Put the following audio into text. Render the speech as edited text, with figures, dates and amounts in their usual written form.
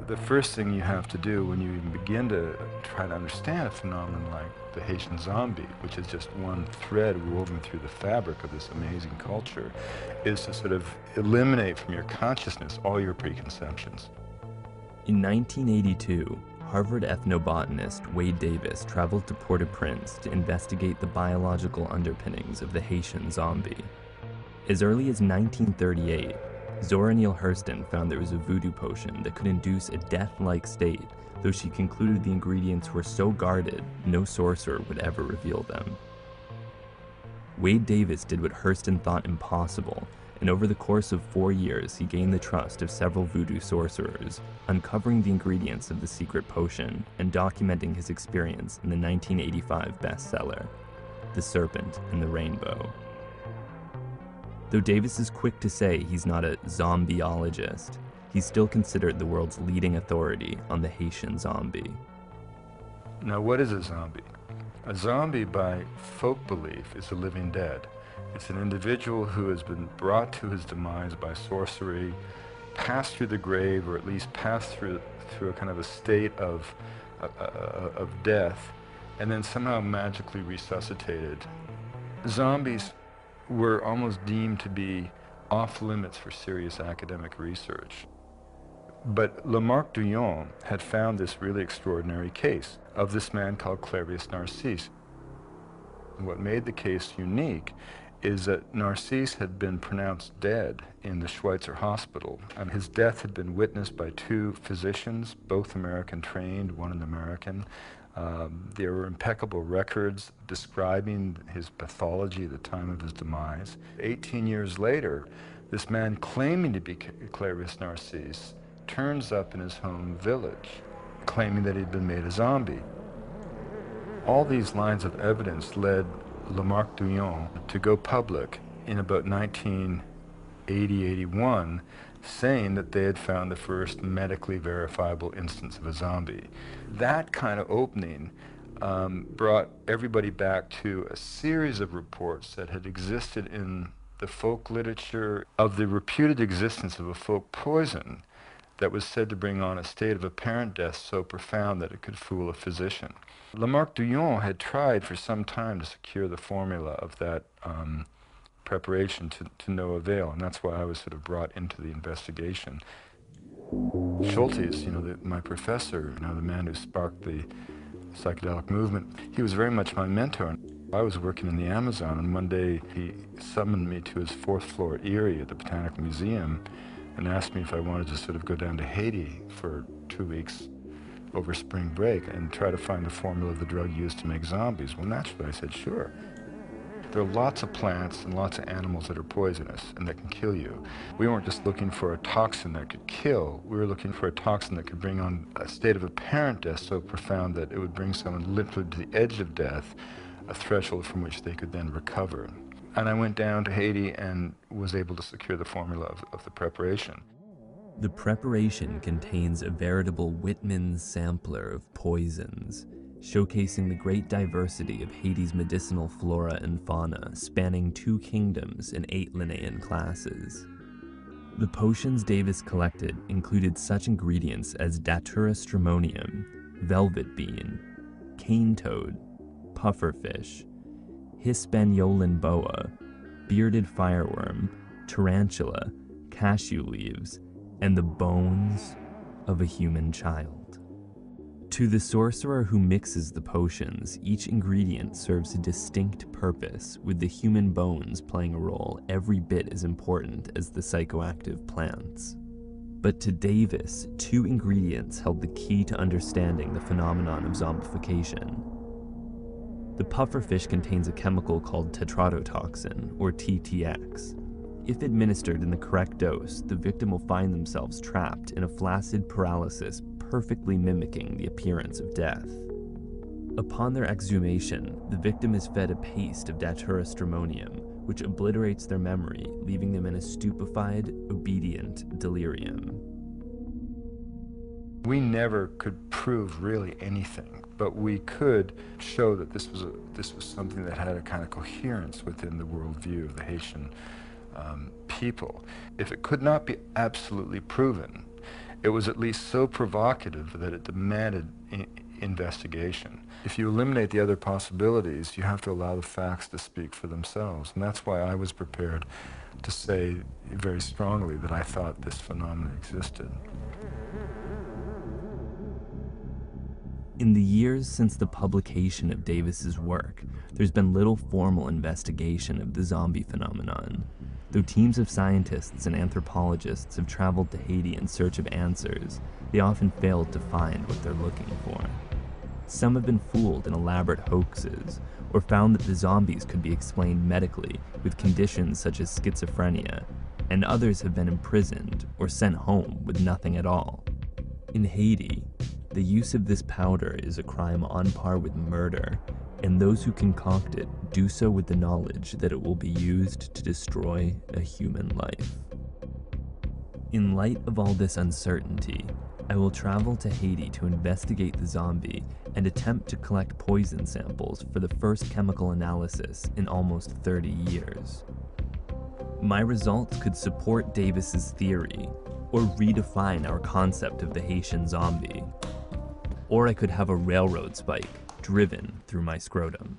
The first thing you have to do when you even begin to try to understand a phenomenon like the Haitian zombie, which is just one thread woven through the fabric of this amazing culture, is to sort of eliminate from your consciousness all your preconceptions. In 1982, Harvard ethnobotanist Wade Davis traveled to Port-au-Prince to investigate the biological underpinnings of the Haitian zombie. As early as 1938, Zora Neale Hurston found there was a voodoo potion that could induce a death-like state, though she concluded the ingredients were so guarded, no sorcerer would ever reveal them. Wade Davis did what Hurston thought impossible, and over the course of 4 years, he gained the trust of several voodoo sorcerers, uncovering the ingredients of the secret potion and documenting his experience in the 1985 bestseller, The Serpent and the Rainbow. Though Davis is quick to say he's not a zombieologist, he's still considered the world's leading authority on the Haitian zombie. Now, what is a zombie? A zombie, by folk belief, is a living dead. It's an individual who has been brought to his demise by sorcery, passed through the grave, or at least passed through a kind of a state of death, and then somehow magically resuscitated. Zombies were almost deemed to be off limits for serious academic research. But Lamarck Douillon had found this really extraordinary case of this man called Clarius Narcisse. What made the case unique is that Narcisse had been pronounced dead in the Schweitzer hospital, and his death had been witnessed by 2 physicians, both American trained, one an American. There were impeccable records describing his pathology at the time of his demise. 18 years later, this man claiming to be Clarius Narcisse turns up in his home village, claiming that he'd been made a zombie. All these lines of evidence led Lamarck Douillon to go public in about 1980-81, saying that they had found the first medically verifiable instance of a zombie. That kind of opening brought everybody back to a series of reports that had existed in the folk literature of the reputed existence of a folk poison that was said to bring on a state of apparent death so profound that it could fool a physician. Lamarck Douillon had tried for some time to secure the formula of that preparation to no avail, and that's why I was sort of brought into the investigation. Schultes, my professor, the man who sparked the psychedelic movement, he was very much my mentor. I was working in the Amazon, and one day he summoned me to his 4th floor eyrie at the Botanical Museum and asked me if I wanted to sort of go down to Haiti for 2 weeks over spring break and try to find the formula of the drug used to make zombies. Well, naturally, I said, sure. There are lots of plants and lots of animals that are poisonous and that can kill you. We weren't just looking for a toxin that could kill. We were looking for a toxin that could bring on a state of apparent death so profound that it would bring someone literally to the edge of death, a threshold from which they could then recover. And I went down to Haiti and was able to secure the formula of the preparation. The preparation contains a veritable Whitman sampler of poisons, showcasing the great diversity of Haiti's medicinal flora and fauna, spanning 2 kingdoms and 8 Linnaean classes. The potions Davis collected included such ingredients as Datura stramonium, velvet bean, cane toad, pufferfish, Hispaniolan boa, bearded fireworm, tarantula, cashew leaves, and the bones of a human child. To the sorcerer who mixes the potions, each ingredient serves a distinct purpose, with the human bones playing a role every bit as important as the psychoactive plants. But to Davis, 2 ingredients held the key to understanding the phenomenon of zombification: The pufferfish contains a chemical called tetrodotoxin, or TTX. If administered in the correct dose, the victim will find themselves trapped in a flaccid paralysis perfectly mimicking the appearance of death. Upon their exhumation, the victim is fed a paste of datura stramonium, which obliterates their memory, leaving them in a stupefied, obedient delirium. We never could prove really anything, but we could show that this was something that had a kind of coherence within the worldview of the Haitian people. If it could not be absolutely proven, it was at least so provocative that it demanded investigation. If you eliminate the other possibilities, you have to allow the facts to speak for themselves. And that's why I was prepared to say very strongly that I thought this phenomenon existed. In the years since the publication of Davis's work, there's been little formal investigation of the zombie phenomenon. Though teams of scientists and anthropologists have traveled to Haiti in search of answers, they often failed to find what they're looking for. Some have been fooled in elaborate hoaxes, or found that the zombies could be explained medically with conditions such as schizophrenia, and others have been imprisoned or sent home with nothing at all. In Haiti, the use of this powder is a crime on par with murder, and those who concoct it do so with the knowledge that it will be used to destroy a human life. In light of all this uncertainty, I will travel to Haiti to investigate the zombie and attempt to collect poison samples for the first chemical analysis in almost 30 years. My results could support Davis's theory, or redefine our concept of the Haitian zombie. Or I could have a railroad spike driven through my scrotum.